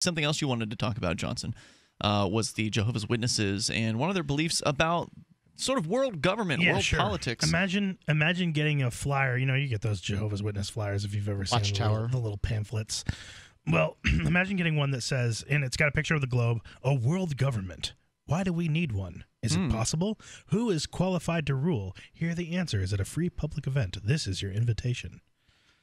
Something else you wanted to talk about, Johnson, was the Jehovah's Witnesses and one of their beliefs about sort of world government, world politics. Imagine getting a flyer. You know, you get those Jehovah's Witness flyers if you've ever seen the little pamphlets. Well, imagine getting one that says, and it's got a picture of the globe, a world government. Why do we need one? Is it possible? Who is qualified to rule? Here the answer is at a free public event. This is your invitation.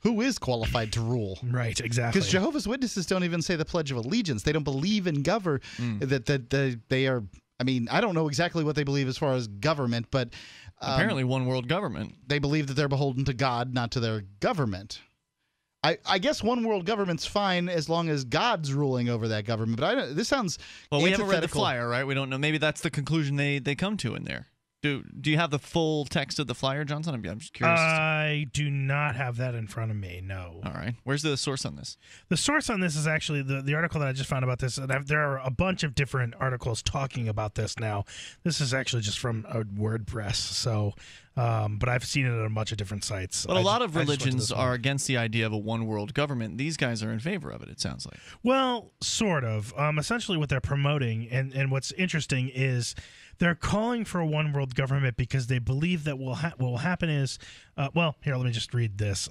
Who is qualified to rule? Right, exactly. Because Jehovah's Witnesses don't even say the Pledge of Allegiance. They don't believe in that they are. I mean, I don't know exactly what they believe as far as government, but apparently one world government. They believe that they're beholden to God, not to their government. I guess one world government's fine as long as God's ruling over that government. But this sounds well. We haven't read the flyer, right? We don't know. Maybe that's the conclusion they come to in there. Do you have the full text of the flyer, Johnson? I'm just curious. I do not have that in front of me, no. All right. Where's the source on this? The source on this is actually the article that I just found about this. And there are a bunch of different articles talking about this now. This is actually just from a WordPress, so... but I've seen it on a bunch of different sites. But a lot of religions are against the idea of a one-world government. These guys are in favor of it, it sounds like. Well, sort of. Essentially what they're promoting, and what's interesting is they're calling for a one-world government because they believe that what will happen is... well, here, let me just read this.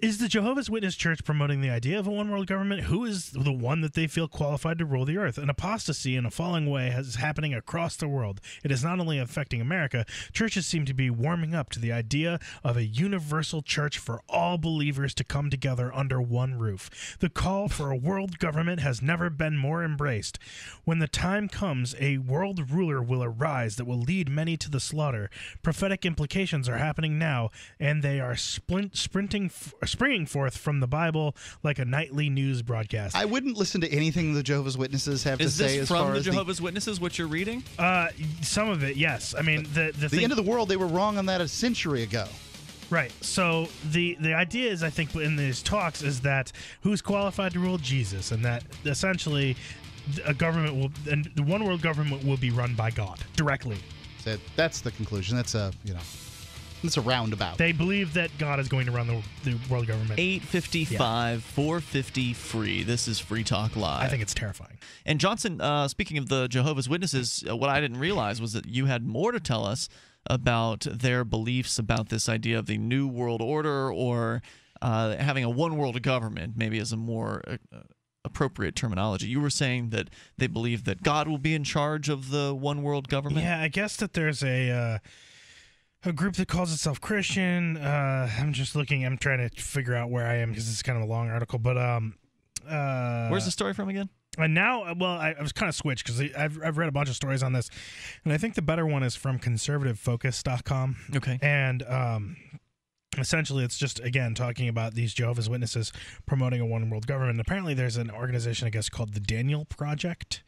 Is the Jehovah's Witness Church promoting the idea of a one-world government? Who is the one that they feel qualified to rule the earth? An apostasy in a falling way is happening across the world. It is not only affecting America. Churches seem to be warming up to the idea of a universal church for all believers to come together under one roof. The call for a world government has never been more embraced. When the time comes, a world ruler will arise that will lead many to the slaughter. Prophetic implications are happening now, and they are springing forth from the Bible like a nightly news broadcast. I wouldn't listen to anything the Jehovah's Witnesses have to say. Is this from the Jehovah's Witnesses, what you're reading? Some of it, yes. I mean, the end of the world, they were wrong on that a century ago. Right. So the idea is, I think, in these talks is that who's qualified to rule? Jesus, and that essentially a government will, and the one world government will be run by God directly. So that's the conclusion. That's it's a roundabout. They believe that God is going to run the world government. 855 450 free. This is Free Talk Live. I think it's terrifying. And Johnson, speaking of the Jehovah's Witnesses, what I didn't realize was that you had more to tell us about their beliefs about this idea of the New World Order, or having a one world government, maybe as a more appropriate terminology. You were saying that they believe that God will be in charge of the one world government? Yeah, I guess that there's a group that calls itself Christian. I'm just looking. I'm trying to figure out where I am because it's kind of a long article. But where's the story from again? And now, well, I was kind of switched because I've read a bunch of stories on this, and I think the better one is from conservativefocus.com. Okay. And essentially, it's just, again, talking about these Jehovah's Witnesses promoting a one world government. And apparently, there's an organization, I guess, called the Daniel Project,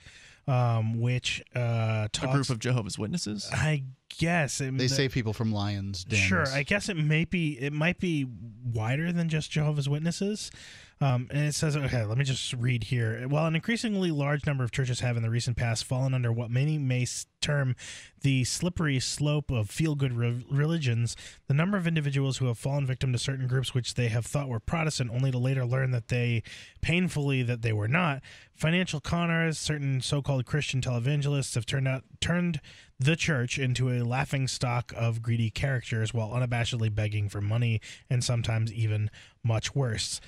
which talks... A group of Jehovah's Witnesses? I guess they save people from lions. Dens. Sure, I guess it might be wider than just Jehovah's Witnesses. And it says, okay, let me just read here. While an increasingly large number of churches have in the recent past fallen under what many may term the slippery slope of feel-good religions, the number of individuals who have fallen victim to certain groups which they have thought were Protestant only to later learn that they were not. Financial conners, certain so-called Christian televangelists have turned the church into a laughingstock of greedy characters while unabashedly begging for money, and sometimes even much worse.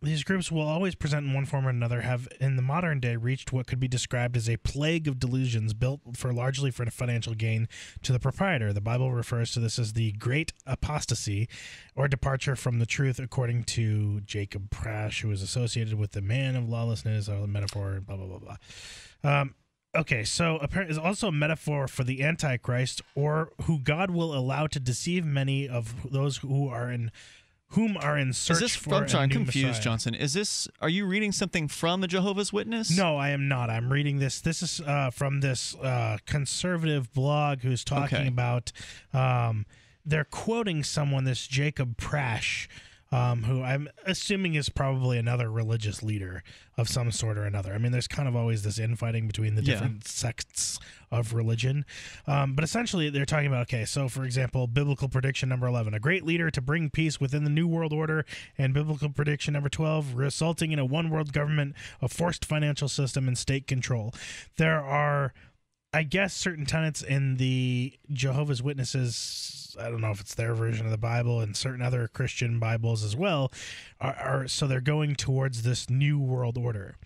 These groups will always present in one form or another have in the modern day reached what could be described as a plague of delusions built largely for financial gain to the proprietor. The Bible refers to this as the great apostasy or departure from the truth, according to Jacob Prasch, who is associated with the man of lawlessness, or the metaphor, blah, blah, blah, blah. Okay, so apparently it's also a metaphor for the Antichrist, or who God will allow to deceive many of those who are in search for a new I'm confused, Messiah. Johnson. Are you reading something from the Jehovah's Witness? No, I am not. I'm reading this. This is from this conservative blog who's talking about. They're quoting someone, this Jacob Prasch, who I'm assuming is probably another religious leader of some sort or another. I mean, there's kind of always this infighting between the different sects of religion. But essentially, they're talking about, okay, so for example, biblical prediction number 11, a great leader to bring peace within the New World Order, and biblical prediction number 12, resulting in a one world government, a forced financial system, and state control. There are, I guess, certain tenets in the Jehovah's Witnesses, I don't know if it's their version of the Bible, and certain other Christian Bibles as well, so they're going towards this new world order.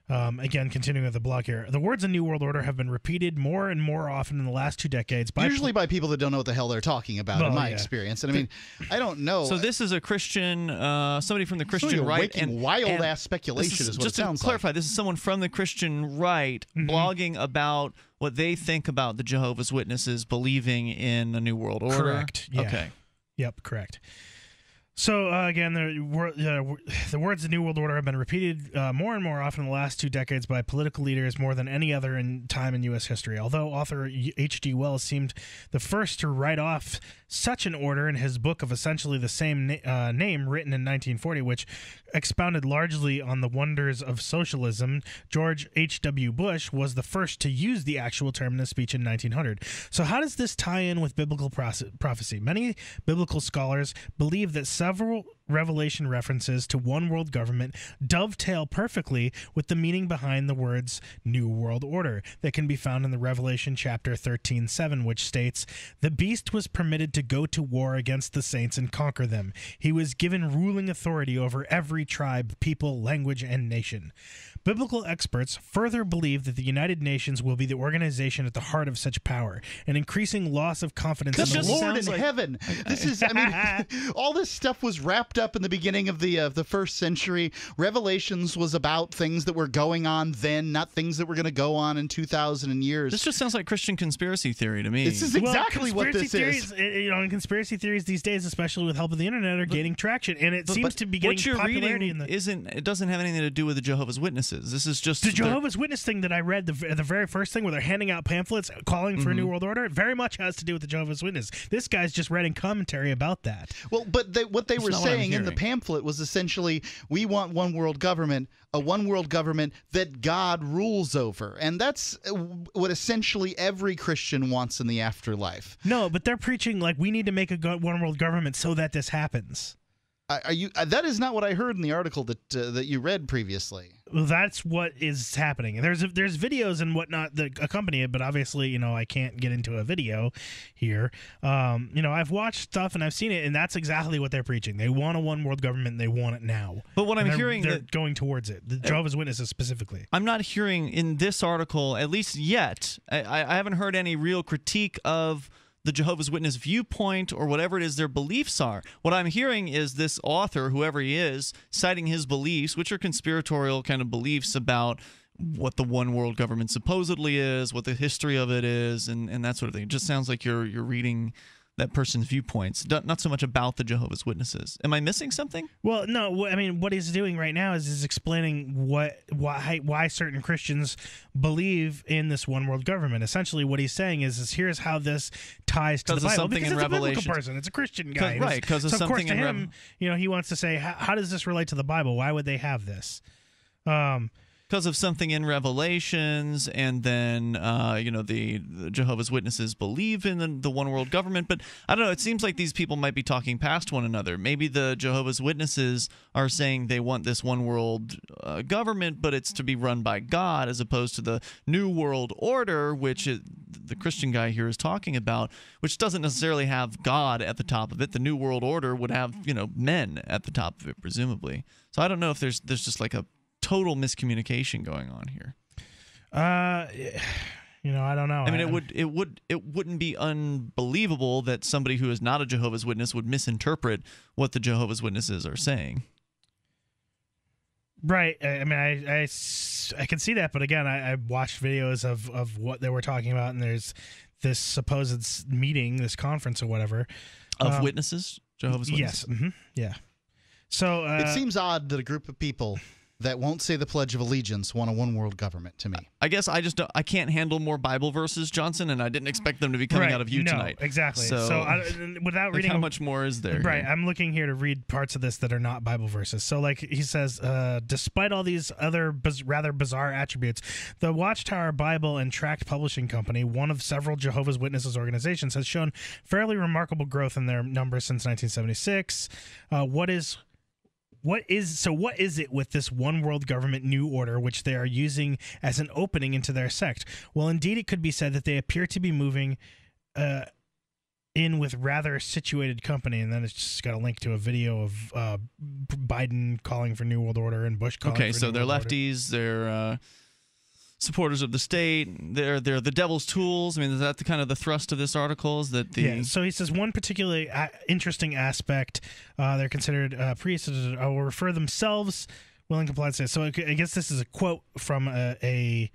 Again, continuing with the blog here, the words "a new world order" have been repeated more and more often in the last 2 decades. Usually by people that don't know what the hell they're talking about, in my experience. And I mean, I don't know. So this is a Christian, somebody from the Christian right, and wild-ass speculation is what it sounds like. Just to clarify, this is someone from the Christian right blogging about what they think about the Jehovah's Witnesses believing in a new world order. Correct. Yeah. Okay. Yep. Correct. So, again, the words "the New World Order" have been repeated more and more often in the last 2 decades by political leaders more than any other time in U.S. history. Although author H.G. Wells seemed the first to write off such an order in his book of essentially the same name, written in 1940, which expounded largely on the wonders of socialism, George H.W. Bush was the first to use the actual term in a speech in 1900. So how does this tie in with biblical prophecy? Many biblical scholars believe that several Revelation references to one world government dovetail perfectly with the meaning behind the words New World Order that can be found in the Revelation chapter 13:7, which states, "The beast was permitted to go to war against the saints and conquer them. He was given ruling authority over every tribe, people, language, and nation." Biblical experts further believe that the United Nations will be the organization at the heart of such power, an increasing loss of confidence in the Lord in heaven. This is, I mean, all this stuff was wrapped up in the beginning of the first century. Revelations was about things that were going on then, not things that were going to go on in 2,000 years. This just sounds like Christian conspiracy theory to me. This is exactly what this is. You know, and conspiracy theories these days, especially with help of the internet, are gaining traction, and it seems to be getting popularity. It doesn't have anything to do with the Jehovah's Witnesses. This is just the Jehovah's Witness thing that I read, the very first thing where they're handing out pamphlets calling for a new world order, very much has to do with the Jehovah's Witness. This guy's just writing commentary about that. Well, but what they were saying in the pamphlet was essentially, we want one world government, a one world government that God rules over. And that's what essentially every Christian wants in the afterlife. No, but they're preaching like we need to make a one world government so that this happens. Are you? That is not what I heard in the article that you read previously. Well, that's what is happening. There's videos and whatnot that accompany it, but obviously, you know, I can't get into a video here. You know, I've watched stuff and I've seen it, and that's exactly what they're preaching. They want a one world government, and they want it now. But what I'm hearing, they're going towards it. The Jehovah's Witnesses specifically. I'm not hearing in this article, at least yet. I haven't heard any real critique of the Jehovah's Witness viewpoint or whatever it is their beliefs are. What I'm hearing is this author, whoever he is, citing his beliefs, which are conspiratorial kind of beliefs about what the one world government supposedly is, what the history of it is, and that sort of thing. It just sounds like you're reading that person's viewpoints, not so much about the Jehovah's Witnesses. Am I missing something? Well, no. I mean, what he's doing right now is explaining why certain Christians believe in this one world government. Essentially, what he's saying is here's how this ties to the Bible. Because it's a biblical person, it's a Christian guy, right? Because of something of course, to him, you know, he wants to say, how does this relate to the Bible? Why would they have this? Because of something in Revelations, and then you know, the Jehovah's Witnesses believe in the one world government. But I don't know, it seems like these people might be talking past one another. Maybe the Jehovah's Witnesses are saying they want this one world government, but it's to be run by God, as opposed to the New World Order, which the Christian guy here is talking about, which doesn't necessarily have God at the top of it. The New World Order would have, you know, men at the top of it, presumably. So I don't know if there's just like a total miscommunication going on here. You know, I don't know. I mean, it wouldn't be unbelievable that somebody who is not a Jehovah's Witness would misinterpret what the Jehovah's Witnesses are saying. Right. I mean, I can see that, but again, I watched videos of what they were talking about, and there's this supposed meeting, this conference or whatever of witnesses, Jehovah's Witnesses. Yes. Yeah. So it seems odd that a group of people that won't say the Pledge of Allegiance want a one-world government to me. I guess I just I can't handle more Bible verses, Johnson, and I didn't expect them to be coming out of you tonight. Exactly. So without reading, how much more is there? Right. I'm looking here to read parts of this that are not Bible verses. So, like he says, despite all these other rather bizarre attributes, the Watchtower Bible and Tract Publishing Company, one of several Jehovah's Witnesses organizations, has shown fairly remarkable growth in their numbers since 1976. What is it with this one world government new order which they are using as an opening into their sect? Well, indeed, it could be said that they appear to be moving in with rather situated company, and then it's just got a link to a video of Biden calling for new world order and Bush calling for new world order. Okay, so they're lefties, they're supporters of the state, they're the devil's tools. I mean, is that the kind of the thrust of this article? Is that the Yeah, so he says one particularly interesting aspect, they're considered priests will refer themselves willing compliance. So I guess this is a quote from a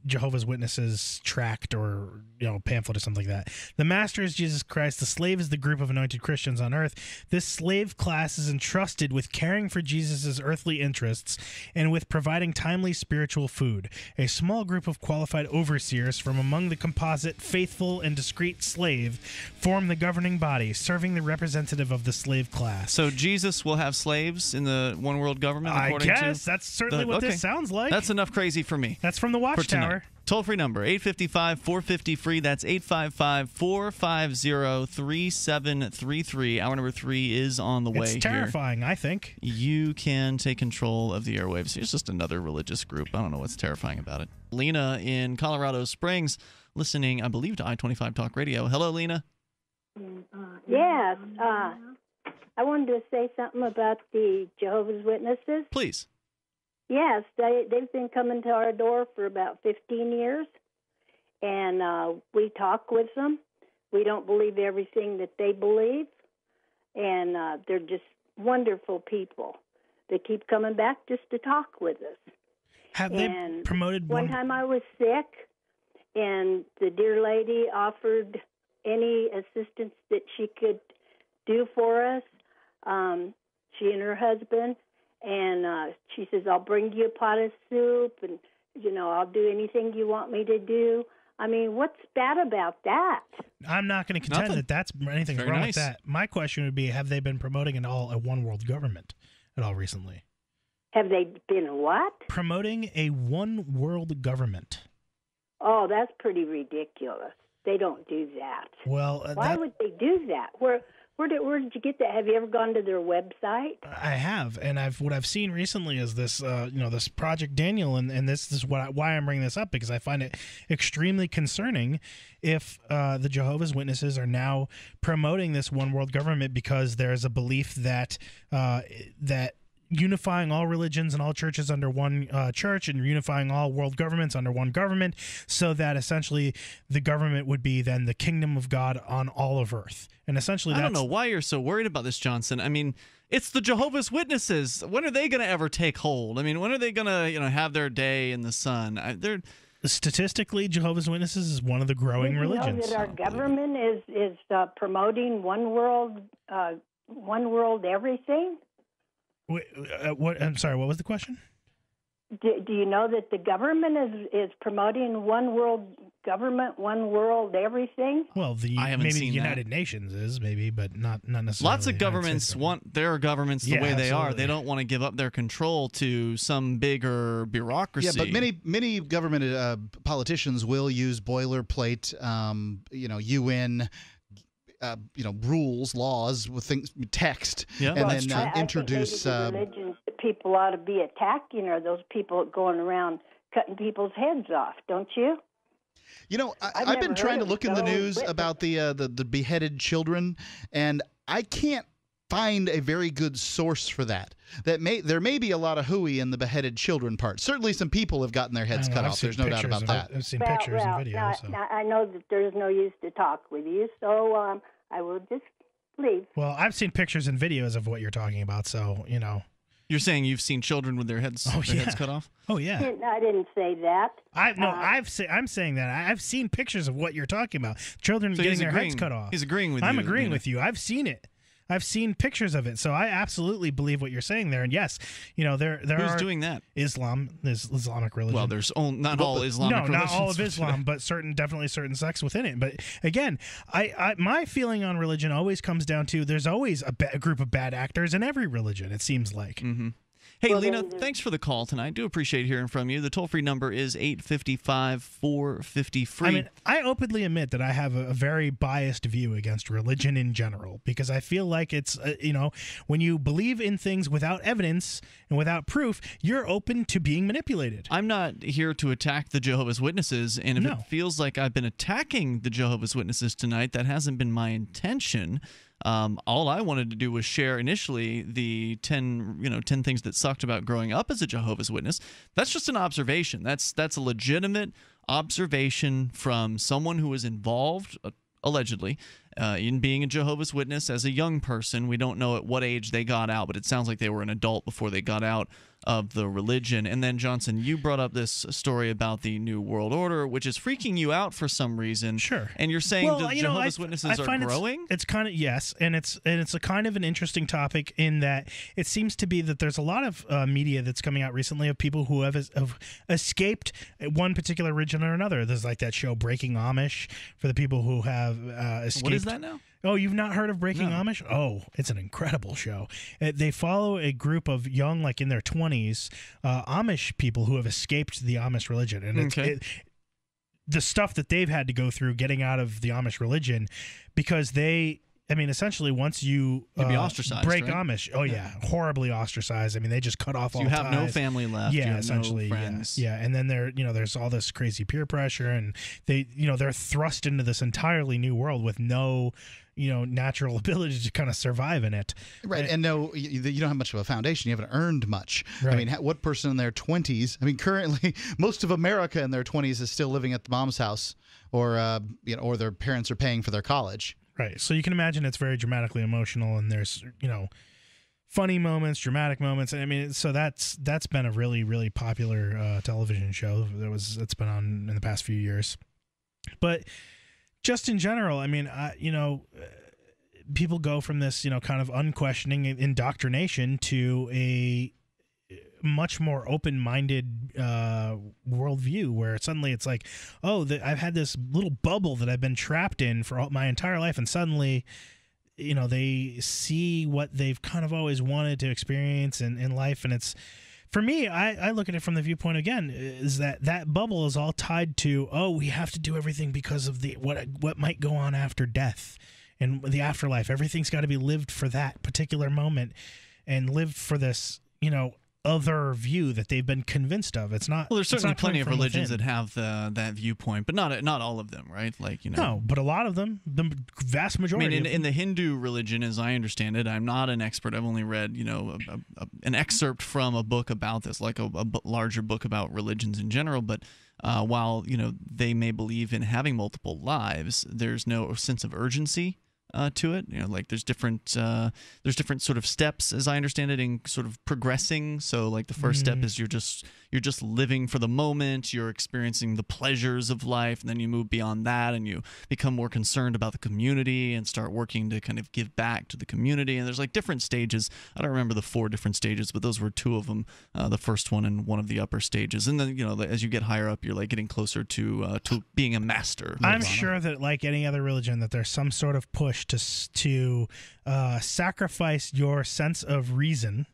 Jehovah's Witnesses tract or pamphlet or something like that. The master is Jesus Christ. The slave is the group of anointed Christians on earth. This slave class is entrusted with caring for Jesus' earthly interests and with providing timely spiritual food. A small group of qualified overseers from among the composite, faithful, and discreet slave form the governing body, serving the representative of the slave class. So Jesus will have slaves in the one world government? I guess that's certainly what this sounds like. That's enough crazy for me. That's from the Watchtower. Toll-free number, 855-450-FREE. That's 855-450-3733. Hour number 3 is on the way. It's terrifying, I think. You can take control of the airwaves. It's just another religious group. I don't know what's terrifying about it. Lena in Colorado Springs, listening, I believe, to I-25 Talk Radio. Hello, Lena. Yes. I wanted to say something about the Jehovah's Witnesses. Please. Yes, they've been coming to our door for about 15 years, and we talk with them. We don't believe everything that they believe, and they're just wonderful people. They keep coming back just to talk with us. Have they promoted one time I was sick, and the dear lady offered any assistance that she could do for us, she and her husband. And she says, I'll bring you a pot of soup, and, I'll do anything you want me to do. I mean, what's bad about that? I'm not going to contend that that's anything wrong with that. My question would be, have they been promoting at all a one-world government at all recently? Have they been what? Promoting a one-world government. Oh, that's pretty ridiculous. They don't do that. Well, why would they do that? Where did you get that? Have you ever gone to their website? I have, and what I've seen recently is this, this Project Daniel, and this is why I'm bringing this up, because I find it extremely concerning if the Jehovah's Witnesses are now promoting this one world government because there's a belief that unifying all religions and all churches under one church and unifying all world governments under one government, so that essentially the government would be then the kingdom of God on all of earth. And essentially I don't know why you're so worried about this, Johnson. I mean, it's the Jehovah's Witnesses. When are they going to ever take hold? I mean, when are they going to have their day in the sun? Statistically, Jehovah's Witnesses is one of the growing religions. You know that our government is promoting one world everything? What? I'm sorry. What was the question? Do you know that the government is promoting one world government, one world everything? Well, maybe the United Nations is but not necessarily. Lots of governments want their governments the way they are. They don't want to give up their control to some bigger bureaucracy. Yeah, but many government politicians will use boilerplate, UN. Rules, laws with things, text, and then introduce. I think the religions that people ought to be attacking are those people going around cutting people's heads off, don't you? I've been trying to look in the news about the beheaded children, and I can't find a very good source for that. There may be a lot of hooey in the beheaded children part. Certainly, some people have gotten their heads cut off. There's no doubt about that. I've seen pictures and videos. I know that there's no use to talk with you, so I will just leave. Well, I've seen pictures and videos of what you're talking about, so You're saying you've seen children with their heads cut off? Oh yeah. I didn't say that. I'm saying that I've seen pictures of what you're talking about. Children getting their heads cut off. He's agreeing with you. I'm agreeing with you. I've seen it. I've seen pictures of it, so I absolutely believe what you're saying there. And yes, there Who's are doing that? Islam, there's Islamic religion. Well, there's not all Islamic religions. No, not all of Islam, but definitely certain sects within it. But again, my feeling on religion always comes down to there's always a group of bad actors in every religion. It seems like. Mm-hmm. Hey, Lena, thanks for the call tonight. Do appreciate hearing from you. The toll-free number is 855-450-FREE. I mean, I openly admit that I have a very biased view against religion in general because I feel like it's, when you believe in things without evidence and without proof, you're open to being manipulated. I'm not here to attack the Jehovah's Witnesses, and if it feels like I've been attacking the Jehovah's Witnesses tonight, that hasn't been my intention. All I wanted to do was share initially the 10 things that sucked about growing up as a Jehovah's Witness. That's just an observation. That's a legitimate observation from someone who was involved, allegedly, in being a Jehovah's Witness as a young person. We don't know at what age they got out, but it sounds like they were an adult before they got out of the religion. And then, Johnson, you brought up this story about the New World Order, which is freaking you out for some reason. Sure. And you're saying the Jehovah's Witnesses are growing? It's kind of, yes, and it's a kind of an interesting topic in that it seems to be that there's a lot of media that's coming out recently of people who have escaped one particular religion or another. There's like that show Breaking Amish for the people who have escaped. What is that now? Oh, you've not heard of Breaking Amish? Oh, it's an incredible show. They follow a group of young, like in their 20s, Amish people who have escaped the Amish religion. And the stuff that they've had to go through getting out of the Amish religion because essentially once you be ostracized, break right? Amish, horribly ostracized. I mean, they just cut off all you have ties. no family left. Yeah, you have essentially. no friends. Yeah. And then there's all this crazy peer pressure, and they're thrust into this entirely new world with no natural ability to kind of survive in it. Right. And no, you don't have much of a foundation. You haven't earned much. Right. I mean, what person in their 20s? I mean, currently, most of America in their 20s is still living at the mom's house, or or their parents are paying for their college. Right. So you can imagine it's very dramatically emotional, and there's funny moments, dramatic moments. I mean, so that's been a really, really popular television show. It's been on in the past few years, but just in general, I mean, people go from this, kind of unquestioning indoctrination to a much more open-minded worldview where suddenly it's like, I've had this little bubble that I've been trapped in for my entire life, and suddenly, they see what they've kind of always wanted to experience in life, and it's. For me, I look at it from the viewpoint again is that bubble is all tied to we have to do everything because of what might go on after death and the afterlife. Everything's got to be lived for that particular moment and lived for this other view that they've been convinced of. It's not. Well, there's certainly plenty of religions within. that have that viewpoint, but not all of them, right? Like No, but a lot of them, the vast majority. I mean, in the Hindu religion, as I understand it, I'm not an expert. I've only read an excerpt from a book about this, like a larger book about religions in general. But while they may believe in having multiple lives, there's no sense of urgency to it. Like there's different sort of steps, as I understand it, in sort of progressing. So like the first step is you're just living for the moment, you're experiencing the pleasures of life, and then you move beyond that and you become more concerned about the community and start working to kind of give back to the community. And there's like different stages. I don't remember the 4 different stages, but those were 2 of them. The first one and one of the upper stages. And then as you get higher up, you're like getting closer to being a master. I'm sure that like any other religion, that there's some sort of push to sacrifice your sense of reason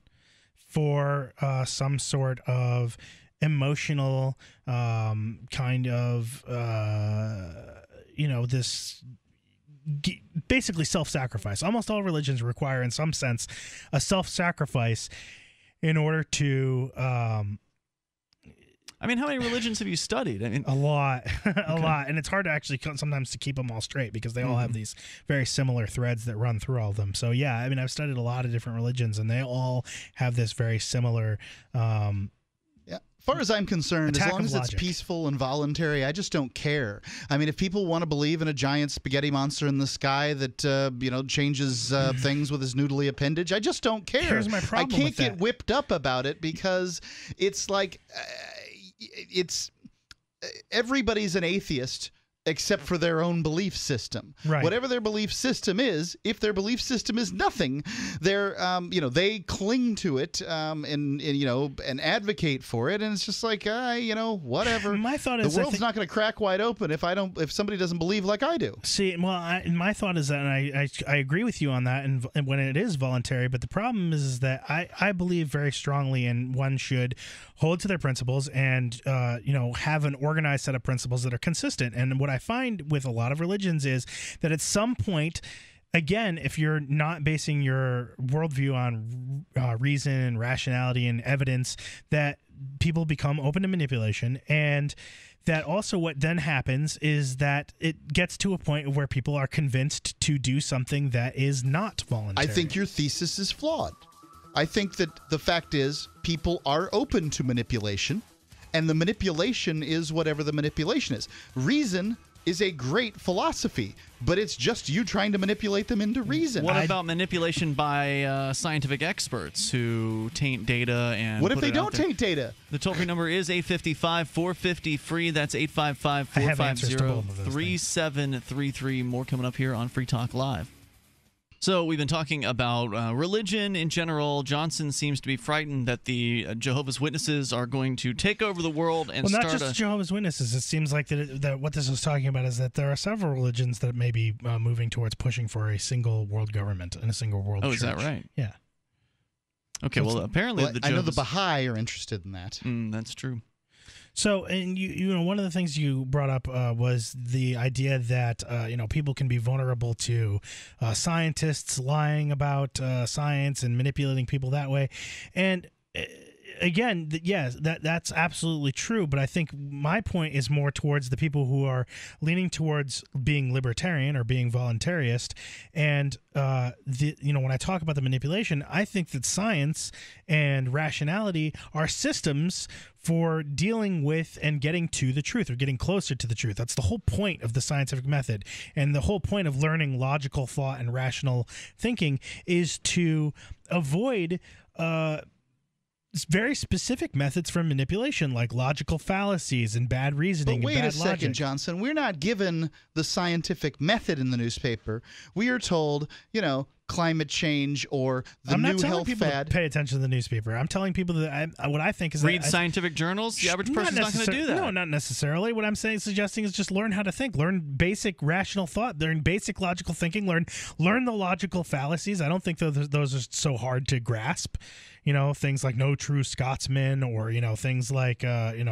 for some sort of emotional kind of this basically self-sacrifice. Almost all religions require in some sense a self-sacrifice in order to I mean, how many religions have you studied? I mean, a lot, lot, and it's hard to actually sometimes to keep them all straight because they all have these very similar threads that run through all of them. So yeah, I mean, I've studied a lot of different religions, and they all have this very similar. As far as I'm concerned, as long as it's peaceful and voluntary, I just don't care. I mean, if people want to believe in a giant spaghetti monster in the sky that changes things with his noodly appendage, I just don't care. Here's my problem. I can't get whipped up about it because it's like everybody's an atheist except for their own belief system. Right. Whatever their belief system is, if their belief system is nothing, they're they cling to it and advocate for it, and it's just like whatever. My thought is the world's not going to crack wide open if somebody doesn't believe like I do. See, well, my thought is that, and I agree with you on that, and when it is voluntary, but the problem is that I believe very strongly in one should hold to their principles and have an organized set of principles that are consistent. And what I find with a lot of religions is that at some point, again, if you're not basing your worldview on reason and rationality and evidence, that people become open to manipulation. And that also what then happens is that it gets to a point where people are convinced to do something that is not voluntary. I think your thesis is flawed. I think that the fact is people are open to manipulation, and the manipulation is whatever the manipulation is. Reason is a great philosophy, but it's just you trying to manipulate them into reason. What about manipulation by scientific experts who taint data and what if they don't taint data? The toll-free number is 855-450-FREE. That's 855-450-3733. More coming up here on Free Talk Live. So we've been talking about religion in general. Johnson seems to be frightened that the Jehovah's Witnesses are going to take over the world and not just Jehovah's Witnesses. It seems like that what this is talking about is that there are several religions that may be moving towards pushing for a single world government and a single world church. Oh, is that right? Yeah. Okay, well, apparently the Jehovah's... I know the Baha'i are interested in that. That's true. So, and one of the things you brought up was the idea that people can be vulnerable to scientists lying about science and manipulating people that way, and again, yes, that's absolutely true. But I think my point is more towards the people who are leaning towards being libertarian or being voluntarist. And when I talk about the manipulation, I think that science and rationality are systems for dealing with and getting to the truth or getting closer to the truth. That's the whole point of the scientific method. And the whole point of learning logical thought and rational thinking is to avoid very specific methods for manipulation, like logical fallacies and bad reasoning. But wait and bad a second, logic. Johnson. We're not given the scientific method in the newspaper. We are told, climate change or the new health fad. I'm not telling people to pay attention to the newspaper. I'm telling people that what I think is read scientific journals. The average person's not going to do that. No, not necessarily. What I'm suggesting is just learn how to think. Learn basic rational thought. Learn basic logical thinking. Learn the logical fallacies. I don't think those are so hard to grasp. Things like no true Scotsman, or things like any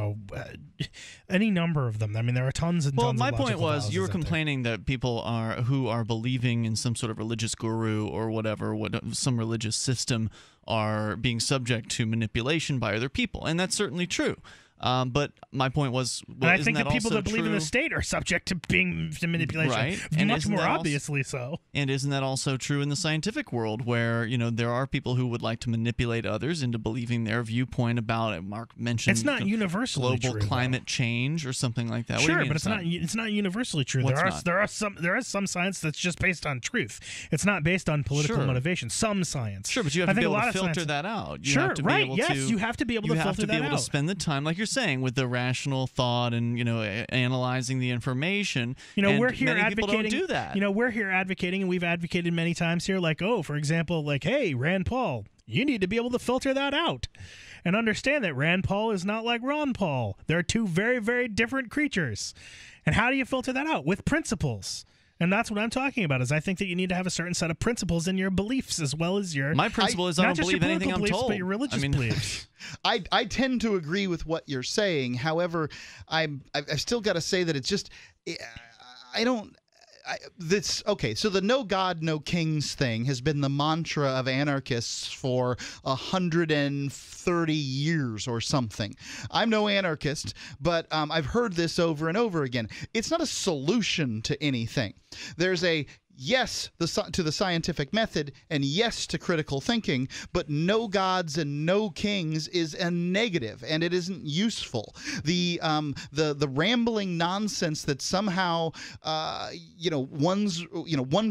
number of them. I mean, there are tons and tons. Well, my of point was you were there. complaining that people who are believing in some sort of religious guru or whatever, some religious system, are being subject to manipulation by other people, and that's certainly true. But my point was, I think that people that believe in the state are subject to manipulation, right? And much more obviously so. And isn't that also true in the scientific world, where there are people who would like to manipulate others into believing their viewpoint about it? Mark mentioned it's not universally global climate change or something like that. Sure, but it's not universally true. There is some science that's just based on truth. It's not based on political motivation. Some science. Sure, but you have to be able to filter that out. You have to be able to, you have to be able to filter that out. You have to be able to spend the time, like you're saying, with the rational thought and analyzing the information. We're here many advocating. People don't do that. We're here advocating, and we've advocated many times here. Like, for example, hey, Rand Paul, you need to be able to filter that out and understand that Rand Paul is not like Ron Paul. They're two very, very different creatures. And how do you filter that out? With principles. And that's what I'm talking about. Is I think that you need to have a certain set of principles in your beliefs, as well as your... My principle is I don't believe anything I'm told. But your religious beliefs. I tend to agree with what you're saying. However, I've still got to say that it's just... Okay, so the no God, no kings thing has been the mantra of anarchists for 130 years or something. I'm no anarchist, but I've heard this over and over again. It's not a solution to anything. There's a yes to the scientific method, and yes to critical thinking, but no gods and no kings is a negative, and it isn't useful. The rambling nonsense that somehow one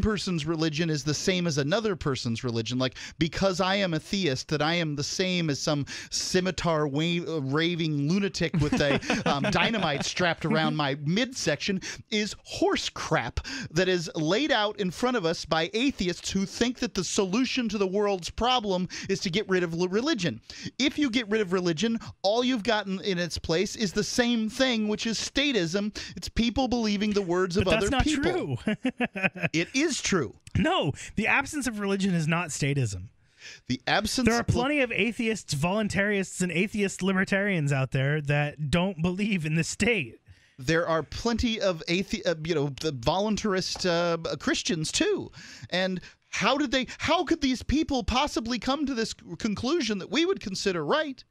person's religion is the same as another person's religion, like because I am a theist that I am the same as some scimitar raving lunatic with a dynamite strapped around my midsection, is horse crap that is laid out in front of us by atheists who think that the solution to the world's problem is to get rid of religion. If you get rid of religion, all you've gotten in its place is the same thing, which is statism. It's people believing the words of other people. That's not true. It is true. No, the absence of religion is not statism. There are plenty of atheists, voluntarists, and atheist libertarians out there that don't believe in the state. There are plenty of the voluntarist Christians too, and how could these people possibly come to this conclusion that we would consider right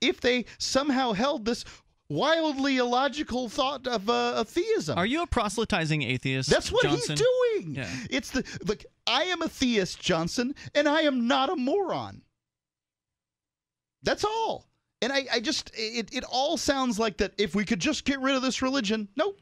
if they somehow held this wildly illogical thought of theism? Are you a proselytizing atheist? That's what Johnson? he's doing. Yeah. It's I am a theist, Johnson, and I am not a moron. That's all. And I just, it all sounds like that if we could just get rid of this religion. Nope.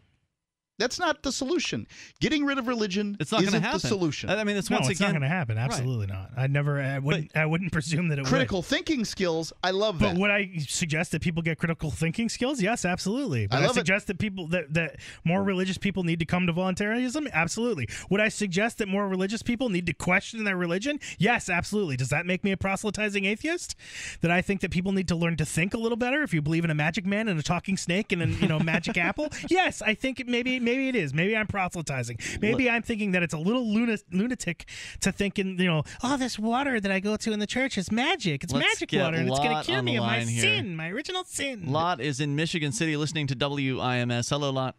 That's not the solution. Getting rid of religion isn't the solution. I mean, it's not going to happen. Absolutely not. I wouldn't presume that it would. Critical thinking skills, I love that. But would I suggest that people get critical thinking skills? Yes, absolutely. Would I suggest that people that more religious people need to come to voluntarism? Absolutely. Would I suggest that more religious people need to question their religion? Yes, absolutely. Does that make me a proselytizing atheist? That I think that people need to learn to think a little better if you believe in a magic man and a talking snake and a magic apple? Yes, I think maybe it is. Maybe I'm proselytizing. Maybe I'm thinking that it's a little lunatic to think this water that I go to in the church is magic. It's magic water, and it's going to cure me of my sin, my original sin. Lot is in Michigan City listening to WIMS. Hello, Lot.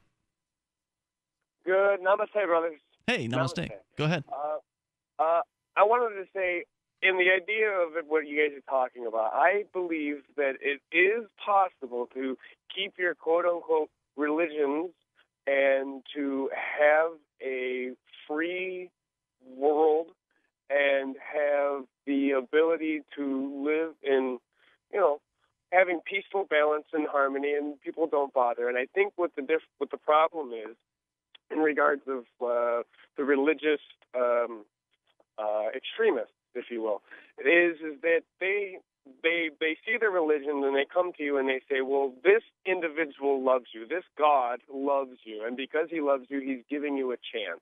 Good. Namaste, brothers. Hey, namaste. Go ahead. I wanted to say, in the idea of what you guys are talking about, I believe that it is possible to keep your quote-unquote religions and to have a free world and have the ability to live in, having peaceful balance and harmony, and people don't bother. And I think what the problem is, in regards of the religious extremists, if you will, is that they see their religion and they come to you and they say, well, this individual loves you, this God loves you, and because he loves you, he's giving you a chance.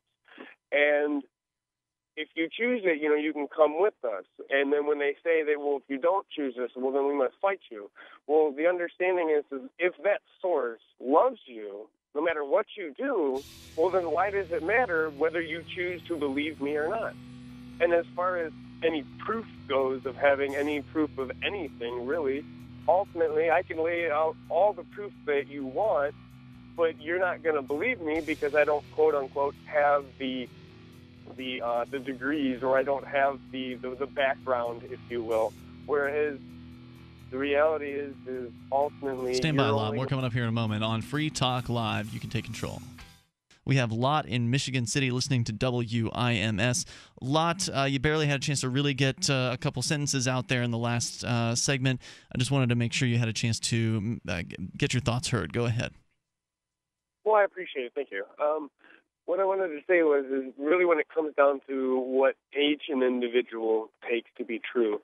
And if you choose it, you can come with us. And then when they say that, well, if you don't choose this, well, then we must fight you. Well, the understanding is if that source loves you, no matter what you do, well, then why does it matter whether you choose to believe me or not? And as far as any proof goes of having any proof of anything, really, ultimately, I can lay out all the proof that you want, but you're not going to believe me because I don't, quote unquote, have the degrees, or I don't have the background, if you will. Whereas the reality is ultimately... Stand by, Lot. We're coming up here in a moment on Free Talk Live. You can take control. We have Lot in Michigan City listening to WIMS. Lot, you barely had a chance to really get a couple sentences out there in the last segment. I just wanted to make sure you had a chance to get your thoughts heard. Go ahead. Well, I appreciate it. Thank you. What I wanted to say is really when it comes down to what each an individual takes to be true,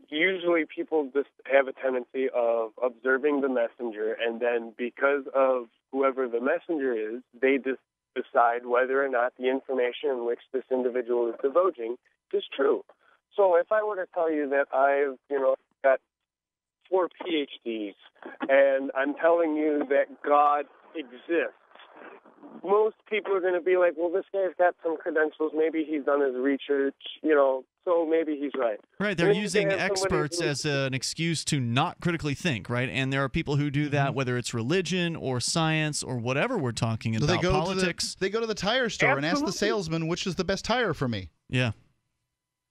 usually people just have a tendency of observing the messenger, and then because of whoever the messenger is, they just decide whether or not the information in which this individual is divulging is true. So if I were to tell you that I've, got 4 PhDs, and I'm telling you that God exists, most people are going to be like, well, this guy's got some credentials. Maybe he's done his research, so maybe he's right. Right. They're using experts as an excuse to not critically think, right? And there are people who do that, whether it's religion or science or whatever we're talking about, politics. They go to the tire store and ask the salesman, which is the best tire for me. Yeah.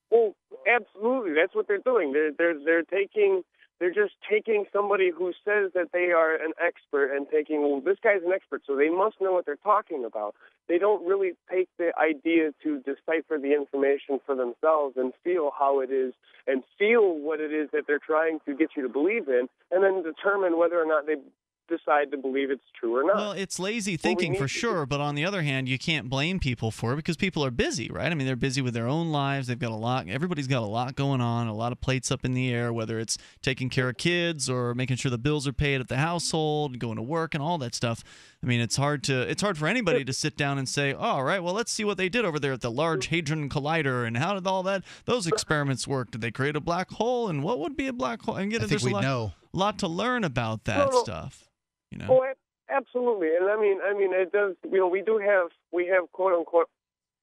Well, absolutely. That's what they're doing. They're just taking somebody who says that they are an expert and taking, well, this guy's an expert, so they must know what they're talking about. They don't really take the idea to decipher the information for themselves and feel how it is and feel what it is that they're trying to get you to believe in, and then determine whether or not they decide to believe it's true or not. Well, it's lazy thinking for sure, but on the other hand, you can't blame people for it because people are busy, right? I mean, they're busy with their own lives. They've got a lot. Everybody's got a lot going on, a lot of plates up in the air, whether it's taking care of kids or making sure the bills are paid at the household, going to work and all that stuff. I mean, it's hard for anybody to sit down and say, oh, all right, well, let's see what they did over there at the Large Hadron Collider and how did all those experiments work? Did they create a black hole? And what would be a black hole? And I think we know. Lot to learn about that stuff. You know? Oh, absolutely, and I mean, it does. You know, we have quote unquote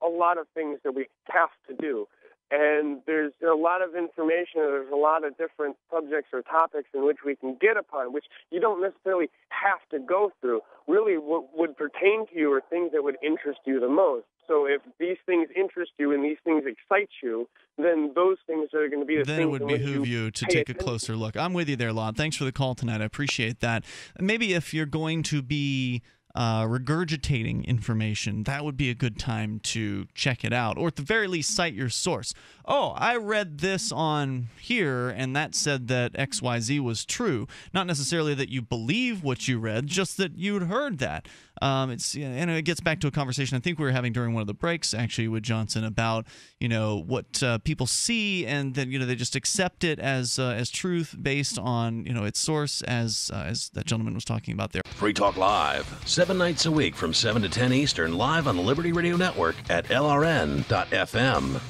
a lot of things that we have to do, and there's a lot of information. There's a lot of different subjects or topics in which we can get upon, which you don't necessarily have to go through. Really, what would pertain to you are things that would interest you the most. So if these things interest you and these things excite you, then those things are going to be the things. Then it would behoove you to take a closer look. I'm with you there, Lon. Thanks for the call tonight. I appreciate that. Maybe if you're going to be regurgitating information, that would be a good time to check it out, or at the very least cite your source. Oh, I read this on here and that said that XYZ was true. Not necessarily that you believe what you read, just that you'd heard that. And it gets back to a conversation I think we were having during one of the breaks actually with Johnson about what people see, and then they just accept it as truth based on its source, as that gentleman was talking about there. Free Talk Live, 7 nights a week from 7 to 10 Eastern, live on the Liberty Radio Network at LRN.FM.